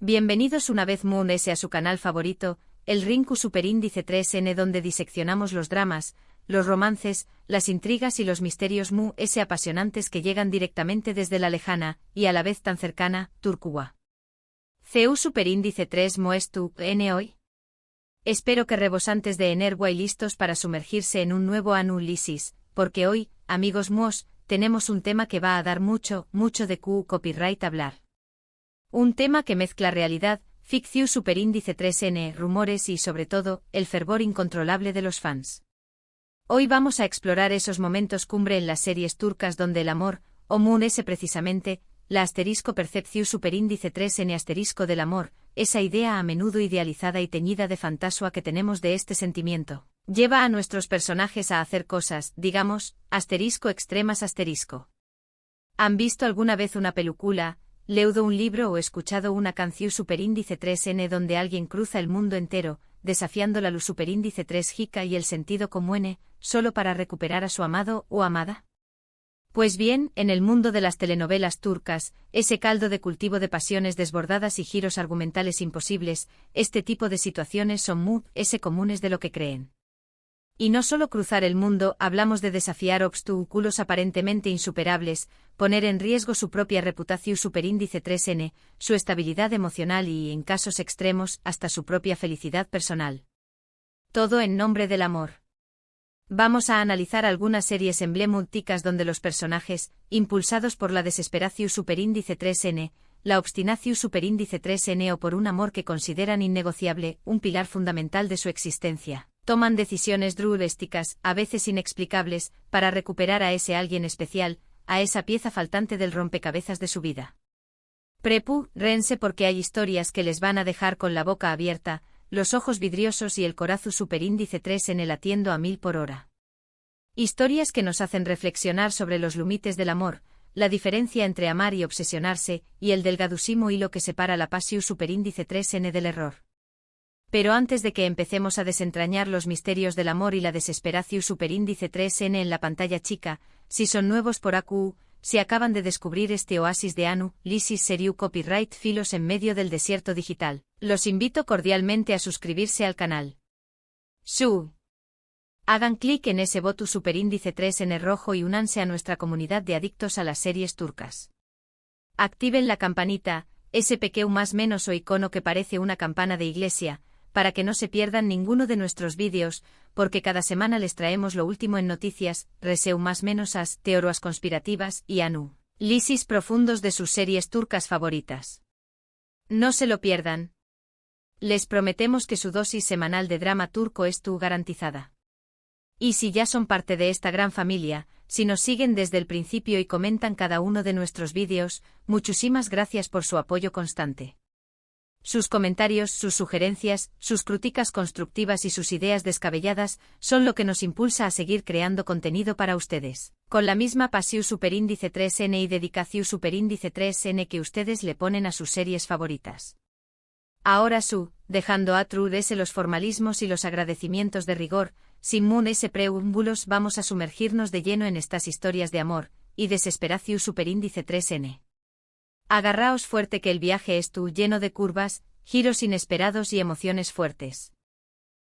Bienvenidos una vez Moon S a su canal favorito, el Rinku Superíndice 3N, donde diseccionamos los dramas, los romances, las intrigas y los misterios Mu S apasionantes que llegan directamente desde la lejana, y a la vez tan cercana, Turquía. CU Superíndice 3 Moestu N hoy. Espero que rebosantes de energía y listos para sumergirse en un nuevo análisis, porque hoy, amigos Muos, tenemos un tema que va a dar mucho de copyright hablar. Un tema que mezcla realidad, ficción, superíndice 3N, rumores y, sobre todo, el fervor incontrolable de los fans. Hoy vamos a explorar esos momentos cumbre en las series turcas donde el amor, o Moon S precisamente, la asterisco percepción superíndice 3N asterisco del amor, esa idea a menudo idealizada y teñida de fantasía que tenemos de este sentimiento, lleva a nuestros personajes a hacer cosas, digamos, asterisco extremas asterisco. ¿Han visto alguna vez una película, leído un libro o escuchado una canción superíndice 3N donde alguien cruza el mundo entero, desafiando la luz superíndice 3 jica y el sentido común, solo para recuperar a su amado o amada? Pues bien, en el mundo de las telenovelas turcas, ese caldo de cultivo de pasiones desbordadas y giros argumentales imposibles, este tipo de situaciones son muy comunes de lo que creen. Y no solo cruzar el mundo, hablamos de desafiar obstáculos aparentemente insuperables, poner en riesgo su propia reputación superíndice 3N, su estabilidad emocional y, en casos extremos, hasta su propia felicidad personal. Todo en nombre del amor. Vamos a analizar algunas series emblemáticas donde los personajes, impulsados por la desesperación superíndice 3N, la obstinación superíndice 3N o por un amor que consideran innegociable, un pilar fundamental de su existencia, toman decisiones drásticas, a veces inexplicables, para recuperar a ese alguien especial, a esa pieza faltante del rompecabezas de su vida. Prepárense porque hay historias que les van a dejar con la boca abierta, los ojos vidriosos y el corazón superíndice 3N latiendo a 1000 por hora. Historias que nos hacen reflexionar sobre los límites del amor, la diferencia entre amar y obsesionarse, y el delgadísimo hilo que separa la pasión superíndice 3N del error. Pero antes de que empecemos a desentrañar los misterios del amor y la desesperación superíndice 3N en la pantalla chica, si son nuevos por AQ, si acaban de descubrir este oasis de análisis serio copyright filos en medio del desierto digital, los invito cordialmente a suscribirse al canal. Hagan clic en ese botón superíndice 3N rojo y únanse a nuestra comunidad de adictos a las series turcas. Activen la campanita, ese pequeño más menos o icono que parece una campana de iglesia, para que no se pierdan ninguno de nuestros vídeos, porque cada semana les traemos lo último en noticias, reseu más menos as, teorías conspirativas y análisis profundos de sus series turcas favoritas. No se lo pierdan. Les prometemos que su dosis semanal de drama turco es garantizada. Y si ya son parte de esta gran familia, si nos siguen desde el principio y comentan cada uno de nuestros vídeos, muchísimas gracias por su apoyo constante. Sus comentarios, sus sugerencias, sus críticas constructivas y sus ideas descabelladas son lo que nos impulsa a seguir creando contenido para ustedes, con la misma pasión superíndice 3N y dedicación superíndice 3N que ustedes le ponen a sus series favoritas. Ahora dejando atrás los formalismos y los agradecimientos de rigor, sin Moon S preámbulos vamos a sumergirnos de lleno en estas historias de amor y desesperación superíndice 3N. Agarraos fuerte que el viaje es lleno de curvas, giros inesperados y emociones fuertes.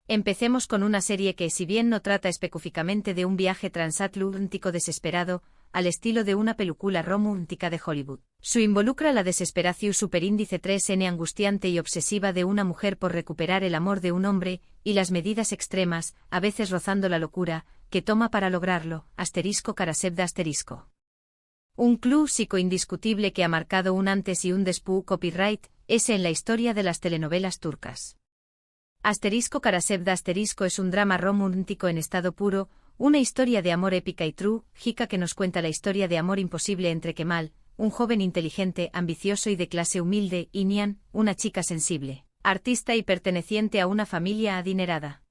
Empecemos con una serie que, si bien no trata específicamente de un viaje transatlántico desesperado, al estilo de una película romántica de Hollywood, involucra la desesperación superíndice 3N angustiante y obsesiva de una mujer por recuperar el amor de un hombre, y las medidas extremas, a veces rozando la locura, que toma para lograrlo, asterisco Karasevda asterisco. Un clásico indiscutible que ha marcado un antes y un después copyright, ese en la historia de las telenovelas turcas. Asterisco Karasevda asterisco es un drama romántico en estado puro, una historia de amor épica y trágica que nos cuenta la historia de amor imposible entre Kemal, un joven inteligente, ambicioso y de clase humilde, y Nihan, una chica sensible, artista y perteneciente a una familia adinerada.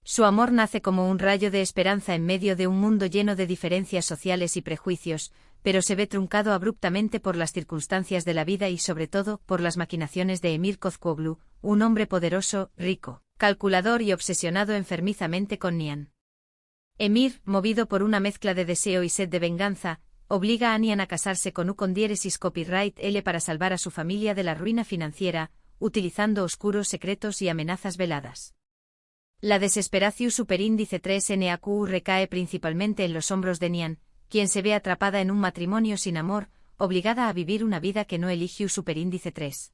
Su amor nace como un rayo de esperanza en medio de un mundo lleno de diferencias sociales y prejuicios, pero se ve truncado abruptamente por las circunstancias de la vida y sobre todo por las maquinaciones de Emir Kozkoglu, un hombre poderoso, rico, calculador y obsesionado enfermizamente con Nihan. Emir, movido por una mezcla de deseo y sed de venganza, obliga a Nian a casarse con U con diéresis copyright L para salvar a su familia de la ruina financiera, utilizando oscuros secretos y amenazas veladas. La desesperación superíndice 3NAQ recae principalmente en los hombros de Nian, quien se ve atrapada en un matrimonio sin amor, obligada a vivir una vida que no elige superíndice 3.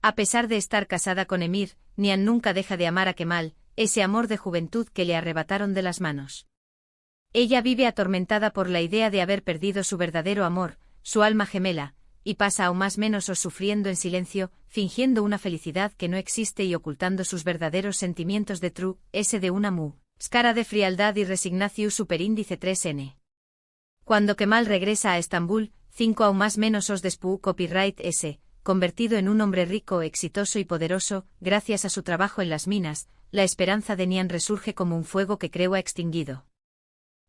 A pesar de estar casada con Emir, Nian nunca deja de amar a Kemal, ese amor de juventud que le arrebataron de las manos. Ella vive atormentada por la idea de haber perdido su verdadero amor, su alma gemela, y pasa aún más menos sufriendo en silencio, fingiendo una felicidad que no existe y ocultando sus verdaderos sentimientos de True, S de una Mu, Skara de frialdad y resignación superíndice 3N. Cuando Kemal regresa a Estambul, 5 aún más menos os despu copyright S, convertido en un hombre rico, exitoso y poderoso, gracias a su trabajo en las minas, la esperanza de Nian resurge como un fuego que creo ha extinguido.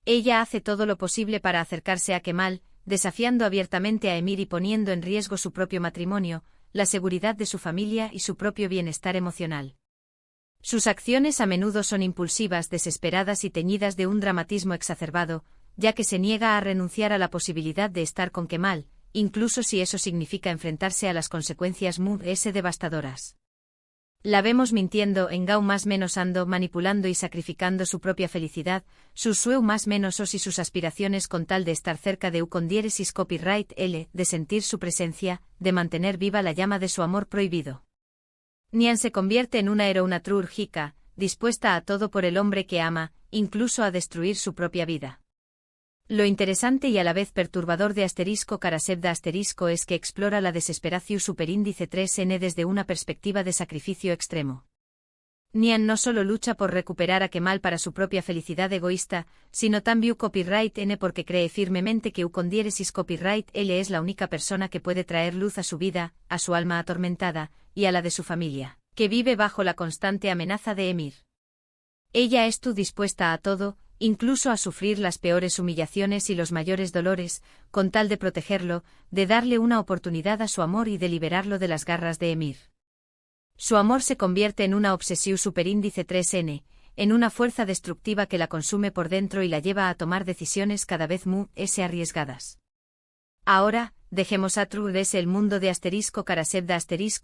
Ella hace todo lo posible para acercarse a Kemal, desafiando abiertamente a Emir y poniendo en riesgo su propio matrimonio, la seguridad de su familia y su propio bienestar emocional. Sus acciones a menudo son impulsivas, desesperadas y teñidas de un dramatismo exacerbado, ya que se niega a renunciar a la posibilidad de estar con Kemal, incluso si eso significa enfrentarse a las consecuencias devastadoras. La vemos mintiendo, engau más menos ando, manipulando y sacrificando su propia felicidad, sus sueu más menos os y sus aspiraciones con tal de estar cerca de U con diéresis copyright L, de sentir su presencia, de mantener viva la llama de su amor prohibido. Nian se convierte en una heroína trúrgica, dispuesta a todo por el hombre que ama, incluso a destruir su propia vida. Lo interesante y a la vez perturbador de Karasevda es que explora la desesperación superíndice 3N desde una perspectiva de sacrificio extremo. Nian no solo lucha por recuperar a Kemal para su propia felicidad egoísta, sino también copyright N porque cree firmemente que U con diéresis copyright L es la única persona que puede traer luz a su vida, a su alma atormentada, y a la de su familia, que vive bajo la constante amenaza de Emir. Ella estuvo dispuesta a todo, incluso a sufrir las peores humillaciones y los mayores dolores, con tal de protegerlo, de darle una oportunidad a su amor y de liberarlo de las garras de Emir. Su amor se convierte en una obsesión superíndice 3N, en una fuerza destructiva que la consume por dentro y la lleva a tomar decisiones cada vez más arriesgadas. Ahora, dejemos a True el mundo de Karasevda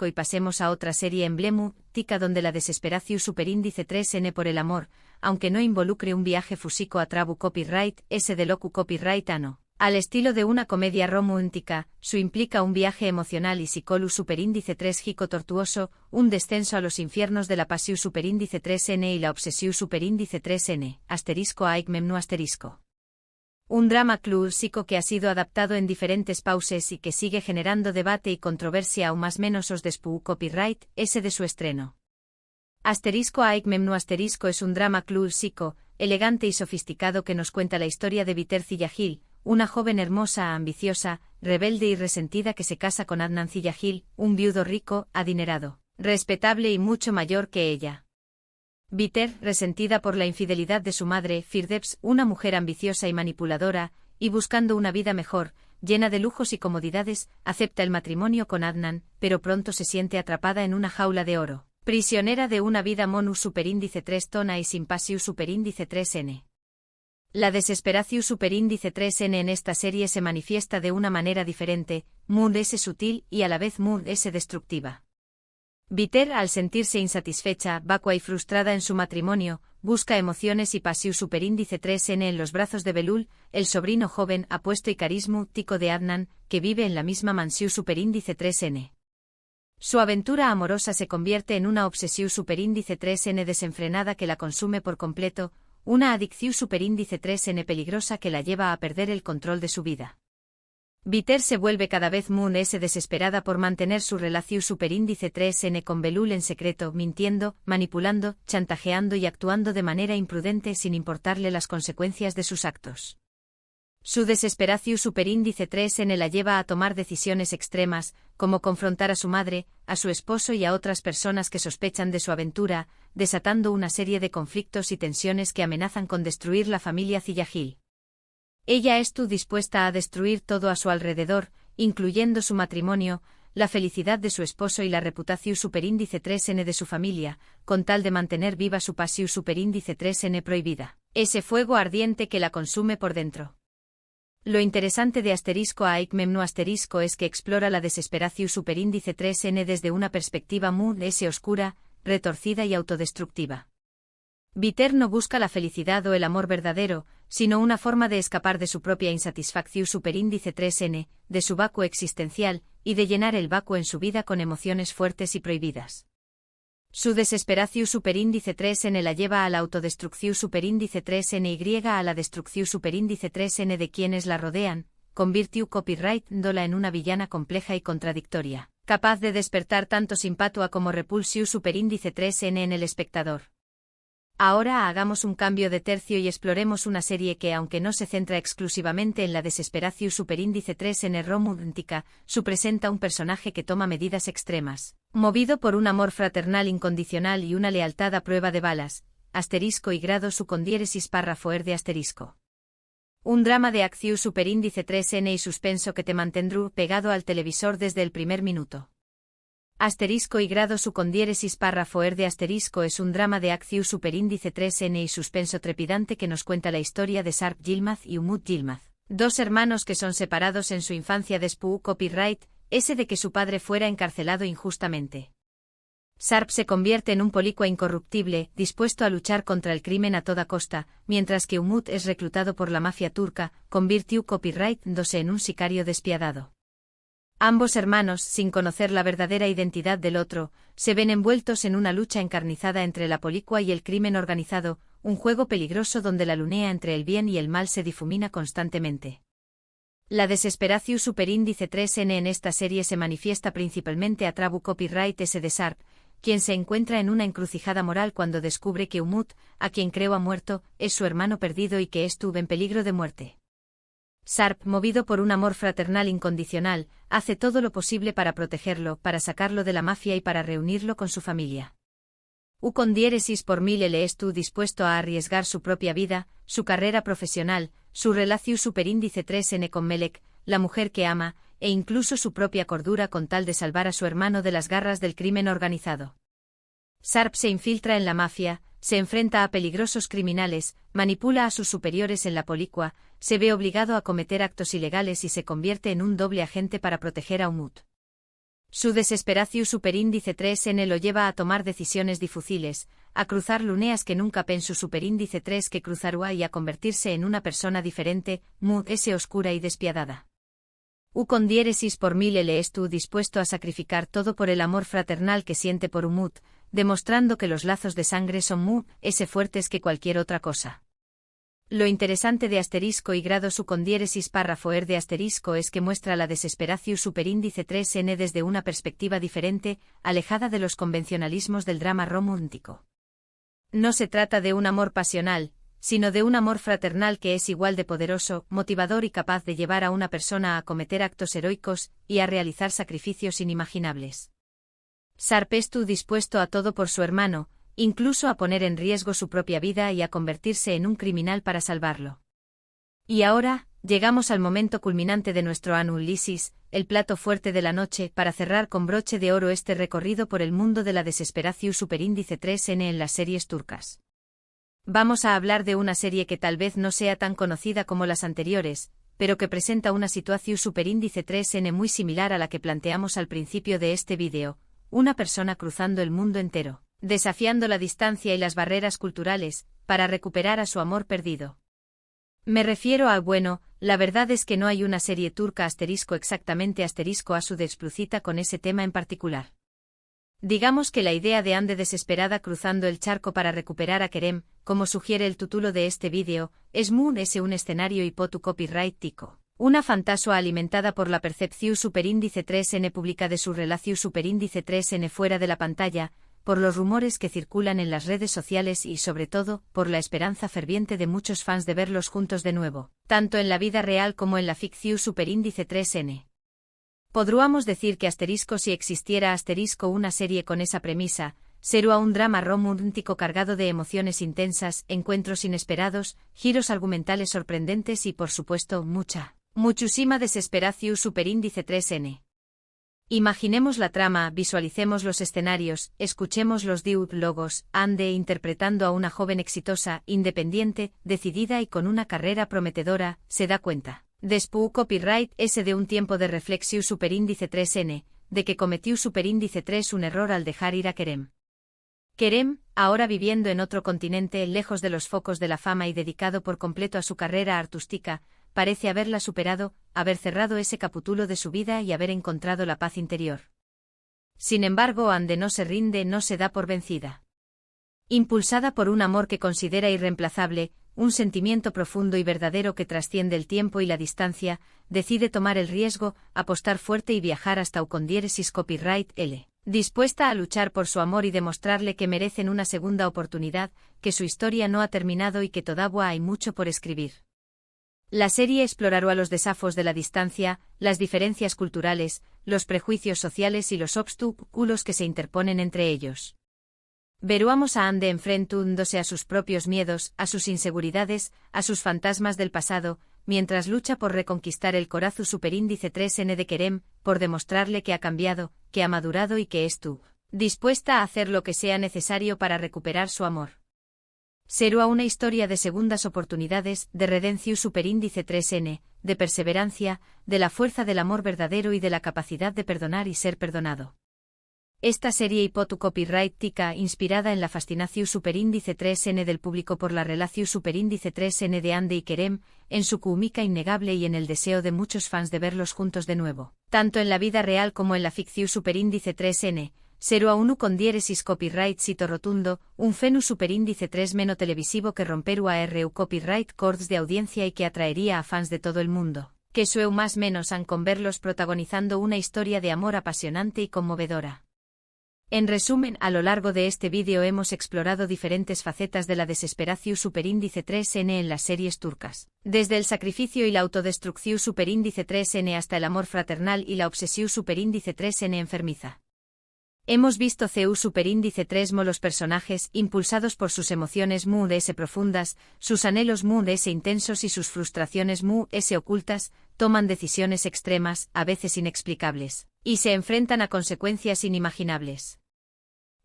y pasemos a otra serie emblemática donde la desesperación superíndice 3N por el amor, aunque no involucre un viaje físico a Trabu copyright S de locu copyright ano. Al estilo de una comedia romántica, su implica un viaje emocional y psicolu superíndice 3 jico tortuoso, un descenso a los infiernos de la pasión superíndice 3N y la obsesión superíndice 3N, aik memnu asterisco. Un drama clásico que ha sido adaptado en diferentes pauses y que sigue generando debate y controversia aún más menos os despu copyright S de su estreno. Aik memnu asterisco es un drama clásico, elegante y sofisticado que nos cuenta la historia de Biter Ziyagil, una joven hermosa, ambiciosa, rebelde y resentida que se casa con Adnan Ziyagil, un viudo rico, adinerado, respetable y mucho mayor que ella. Biter, resentida por la infidelidad de su madre, Firdevs, una mujer ambiciosa y manipuladora, y buscando una vida mejor, llena de lujos y comodidades, acepta el matrimonio con Adnan, pero pronto se siente atrapada en una jaula de oro, prisionera de una vida monu superíndice 3 tona y sin pasiu superíndice 3N. La desesperación superíndice 3N en esta serie se manifiesta de una manera diferente, muy sutil y a la vez muy destructiva. Biter, al sentirse insatisfecha, vacua y frustrada en su matrimonio, busca emociones y pasión superíndice 3N en los brazos de Belul, el sobrino joven, apuesto y carismático de Adnan, que vive en la misma mansión superíndice 3N. Su aventura amorosa se convierte en una obsesión superíndice 3N desenfrenada que la consume por completo, una adicción superíndice 3N peligrosa que la lleva a perder el control de su vida. Biter se vuelve cada vez más desesperada por mantener su relación superíndice 3N con Belul en secreto, mintiendo, manipulando, chantajeando y actuando de manera imprudente sin importarle las consecuencias de sus actos. Su desesperación superíndice 3N la lleva a tomar decisiones extremas, como confrontar a su madre, a su esposo y a otras personas que sospechan de su aventura, desatando una serie de conflictos y tensiones que amenazan con destruir la familia Ziyagil. Ella estuvo dispuesta a destruir todo a su alrededor, incluyendo su matrimonio, la felicidad de su esposo y la reputación superíndice 3N de su familia, con tal de mantener viva su pasión superíndice 3N prohibida, ese fuego ardiente que la consume por dentro. Lo interesante de asterisco a Memnu asterisco es que explora la desesperatio superíndice 3n desde una perspectiva muy oscura, retorcida y autodestructiva. Viter no busca la felicidad o el amor verdadero, sino una forma de escapar de su propia insatisfacción superíndice 3n, de su vacuo existencial, y de llenar el vacuo en su vida con emociones fuertes y prohibidas. Su desesperatio superíndice 3n la lleva a la autodestrucción superíndice 3ny a la destrucción superíndice 3n de quienes la rodean, convirtió copyright-dóla en una villana compleja y contradictoria, capaz de despertar tanto simpatia como repulsión superíndice 3n en el espectador. Ahora hagamos un cambio de tercio y exploremos una serie que, aunque no se centra exclusivamente en la desesperatio superíndice 3n romántica, su presenta un personaje que toma medidas extremas, movido por un amor fraternal incondicional y una lealtad a prueba de balas, asterisco y grado su condiéresis párrafo de asterisco. Un drama de acción superíndice 3n y suspenso que te mantendrá pegado al televisor desde el primer minuto. Asterisco y grado su condiéresis párrafo de asterisco es un drama de acción superíndice 3n y suspenso trepidante que nos cuenta la historia de Sharp Yilmaz y Umut Yilmaz, dos hermanos que son separados en su infancia después copyright, ese de que su padre fuera encarcelado injustamente. Sharp se convierte en un policua incorruptible, dispuesto a luchar contra el crimen a toda costa, mientras que Umut es reclutado por la mafia turca, convirtió copyright-dose en un sicario despiadado. Ambos hermanos, sin conocer la verdadera identidad del otro, se ven envueltos en una lucha encarnizada entre la policua y el crimen organizado, un juego peligroso donde la lunea entre el bien y el mal se difumina constantemente. La desesperatio superíndice 3n en esta serie se manifiesta principalmente a trabu copyright s de Sharp, quien se encuentra en una encrucijada moral cuando descubre que Umut, a quien creo ha muerto, es su hermano perdido y que estuvo en peligro de muerte. Sharp, movido por un amor fraternal incondicional, hace todo lo posible para protegerlo, para sacarlo de la mafia y para reunirlo con su familia. Con diéresis por mil estu dispuesto a arriesgar su propia vida, su carrera profesional, su relación superíndice 3n con Melek, la mujer que ama, e incluso su propia cordura con tal de salvar a su hermano de las garras del crimen organizado. Sharp se infiltra en la mafia, se enfrenta a peligrosos criminales, manipula a sus superiores en la policua, se ve obligado a cometer actos ilegales y se convierte en un doble agente para proteger a Umut. Su desesperatio superíndice 3n lo lleva a tomar decisiones difíciles, a cruzar luneas que nunca pensó superíndice 3 que cruzará y a convertirse en una persona diferente, oscura y despiadada. Con diéresis por mil estu dispuesto a sacrificar todo por el amor fraternal que siente por Umut, demostrando que los lazos de sangre son fuertes que cualquier otra cosa. Lo interesante de asterisco y grado su condiéresis párrafo de asterisco es que muestra la desesperatio superíndice 3n desde una perspectiva diferente, alejada de los convencionalismos del drama romántico. No se trata de un amor pasional, sino de un amor fraternal que es igual de poderoso, motivador y capaz de llevar a una persona a cometer actos heroicos y a realizar sacrificios inimaginables. Sharp estuvo dispuesto a todo por su hermano, incluso a poner en riesgo su propia vida y a convertirse en un criminal para salvarlo. Y ahora, llegamos al momento culminante de nuestro análisis, el plato fuerte de la noche, para cerrar con broche de oro este recorrido por el mundo de la desesperatio superíndice 3n en las series turcas. Vamos a hablar de una serie que tal vez no sea tan conocida como las anteriores, pero que presenta una situación superíndice 3n muy similar a la que planteamos al principio de este vídeo, una persona cruzando el mundo entero, desafiando la distancia y las barreras culturales, para recuperar a su amor perdido. Me refiero a la verdad es que no hay una serie turca exactamente a su de explicita con ese tema en particular. Digamos que la idea de Ande desesperada cruzando el charco para recuperar a Kerem, como sugiere el título de este vídeo, es un escenario hipotu copyright tico. Una fantasua alimentada por la percepción superíndice 3n pública de su relación superíndice 3n fuera de la pantalla, por los rumores que circulan en las redes sociales y sobre todo, por la esperanza ferviente de muchos fans de verlos juntos de nuevo, tanto en la vida real como en la ficción superíndice 3n. Podríamos decir que si existiera una serie con esa premisa, sería un drama romántico cargado de emociones intensas, encuentros inesperados, giros argumentales sorprendentes y por supuesto muchísima desesperatio superíndice 3n. Imaginemos la trama, visualicemos los escenarios, escuchemos los diálogos, Ande interpretando a una joven exitosa, independiente, decidida y con una carrera prometedora, se da cuenta Después copyright S de un tiempo de reflexión superíndice 3N, de que cometió superíndice 3 un error al dejar ir a Kerem. Kerem, ahora viviendo en otro continente lejos de los focos de la fama y dedicado por completo a su carrera artística, parece haberla superado, haber cerrado ese capítulo de su vida y haber encontrado la paz interior. Sin embargo, Ande no se rinde, no se da por vencida. Impulsada por un amor que considera irreemplazable, un sentimiento profundo y verdadero que trasciende el tiempo y la distancia, decide tomar el riesgo, apostar fuerte y viajar hasta Ucondiéresis Copyright L. Dispuesta a luchar por su amor y demostrarle que merecen una segunda oportunidad, que su historia no ha terminado y que todavía hay mucho por escribir. La serie explorará los desafíos de la distancia, las diferencias culturales, los prejuicios sociales y los obstáculos que se interponen entre ellos. Veruamos a Ande enfrentándose a sus propios miedos, a sus inseguridades, a sus fantasmas del pasado, mientras lucha por reconquistar el corazón superíndice 3N de Kerem, por demostrarle que ha cambiado, que ha madurado y que dispuesta a hacer lo que sea necesario para recuperar su amor. Será una historia de segundas oportunidades, de redención superíndice 3N, de perseverancia, de la fuerza del amor verdadero y de la capacidad de perdonar y ser perdonado. Esta serie hipotu copyright tica inspirada en la fascinación superíndice 3N del público por la relación superíndice 3N de Ande y Kerem, en su química innegable y en el deseo de muchos fans de verlos juntos de nuevo, tanto en la vida real como en la ficción superíndice 3N, será un Ucondiéresis copyright sito rotundo, un fenu superíndice 3 meno televisivo que romperu a RU copyright cords de audiencia y que atraería a fans de todo el mundo, que sueu más menos han con verlos protagonizando una historia de amor apasionante y conmovedora. En resumen, a lo largo de este vídeo hemos explorado diferentes facetas de la desesperación superíndice 3N en las series turcas. Desde el sacrificio y la autodestrucción superíndice 3N hasta el amor fraternal y la obsesión superíndice 3N enfermiza. Hemos visto CU superíndice 3 los personajes, impulsados por sus emociones S profundas, sus anhelos S intensos y sus frustraciones S ocultas, toman decisiones extremas, a veces inexplicables, y se enfrentan a consecuencias inimaginables.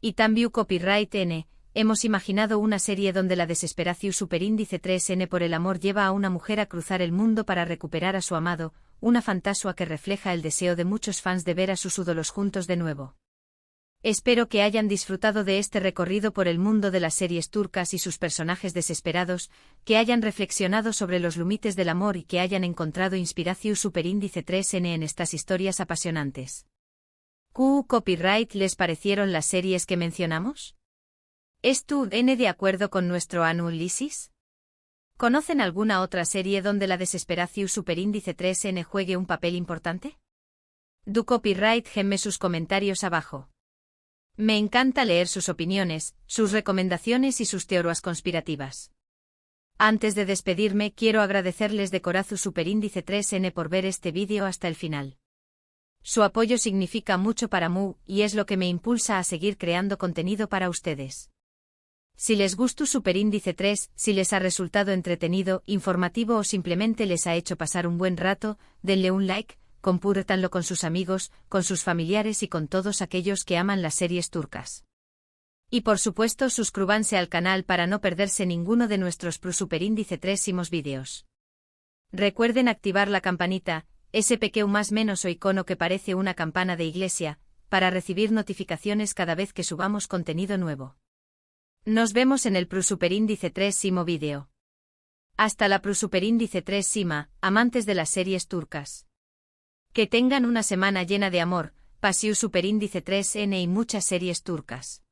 Y también copyright N, hemos imaginado una serie donde la desesperación superíndice 3N por el amor lleva a una mujer a cruzar el mundo para recuperar a su amado, una fantasía que refleja el deseo de muchos fans de ver a sus ídolos juntos de nuevo. Espero que hayan disfrutado de este recorrido por el mundo de las series turcas y sus personajes desesperados, que hayan reflexionado sobre los límites del amor y que hayan encontrado inspiración superíndice 3N en estas historias apasionantes. ¿Qué copyright les parecieron las series que mencionamos? ¿Están de acuerdo con nuestro análisis? ¿Conocen alguna otra serie donde la desesperación superíndice 3N juegue un papel importante? Du copyright gemme sus comentarios abajo. Me encanta leer sus opiniones, sus recomendaciones y sus teorías conspirativas. Antes de despedirme, quiero agradecerles de corazón superíndice 3N por ver este vídeo hasta el final. Su apoyo significa mucho para mí y es lo que me impulsa a seguir creando contenido para ustedes. Si les gustó superíndice 3, si les ha resultado entretenido, informativo o simplemente les ha hecho pasar un buen rato, denle un like, compártanlo con sus amigos, con sus familiares y con todos aquellos que aman las series turcas. Y por supuesto suscríbanse al canal para no perderse ninguno de nuestros superíndice 3 vídeos. Recuerden activar la campanita, ese pequeño más menos o icono que parece una campana de iglesia, para recibir notificaciones cada vez que subamos contenido nuevo. Nos vemos en el superíndice 3 vídeo. Hasta la superíndice 3 amantes de las series turcas. Que tengan una semana llena de amor, pasión superíndice 3N y muchas series turcas.